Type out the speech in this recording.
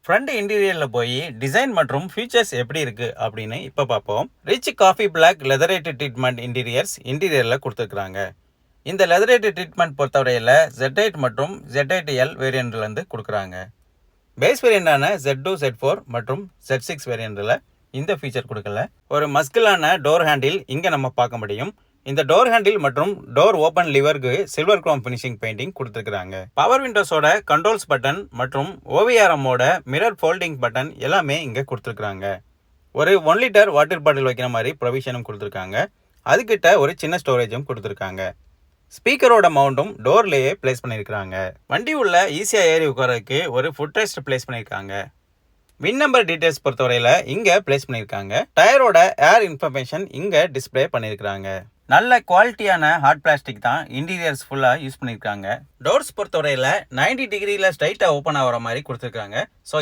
Front இன்டீரியரில் போய் design மற்றும் features எப்படி இருக்குது அப்படின்னு இப்போ பார்ப்போம். Rich coffee black leatherette treatment இன்டீரியரில் கொடுத்துருக்குறாங்க. இந்த லெதரேட் ட்ரீட்மெண்ட் பொறுத்தவரையில் Z8 மற்றும் Z8L வேரியண்ட்லேருந்து கொடுக்குறாங்க. பேஸ் வேரியண்டான Z2, Z4 மற்றும் Z6 வேரியண்டில் இந்த ஃபீச்சர் கொடுக்கல. ஒரு மஸ்கிளான டோர் ஹேண்டில் இங்கே நம்ம பார்க்க முடியும். இந்த டோர் ஹேண்டில் மற்றும் டோர் ஓப்பன் லிவருக்கு சில்வர் குரோம் ஃபினிஷிங் பெயிண்டிங் கொடுத்துருக்காங்க. பவர் விண்டோஸோட கண்ட்ரோல்ஸ் பட்டன் மற்றும் OVRMோட மிரர் ஃபோல்டிங் பட்டன் எல்லாமே இங்கே கொடுத்துருக்காங்க. ஒரு 1 லிட்டர் வாட்டர் பாட்டில் வைக்கிற மாதிரி ப்ரொவிஷனும் கொடுத்துருக்காங்க. அதுக்கிட்ட ஒரு சின்ன ஸ்டோரேஜும் கொடுத்துருக்காங்க. ஸ்பீக்கரோட மவுண்டும் டோர்லேயே பிளேஸ் பண்ணியிருக்காங்க. வண்டி உள்ள ஈஸியாக ஏறி உட்காரதுக்கு ஒரு ஃபுட் ரெஸ்ட் பிளேஸ் பண்ணியிருக்காங்க. வின் நம்பர் டீடைல்ஸ் பொறுத்தவரையில் இங்கே பிளேஸ் பண்ணியிருக்காங்க. டயரோட ஏர் இன்ஃபர்மேஷன் இங்கே டிஸ்பிளே பண்ணியிருக்காங்க. நல்ல குவாலிட்டியான ஹார்ட் பிளாஸ்டிக் தான் இன்டீரியர்ஸ் ஃபுல்லாக யூஸ் பண்ணியிருக்காங்க. டோர்ஸ் பொறுத்தவரையில் 90 டிகிரியில் ஸ்ட்ரைட்டாக ஓப்பன் ஆகிற மாதிரி கொடுத்துருக்காங்க. ஸோ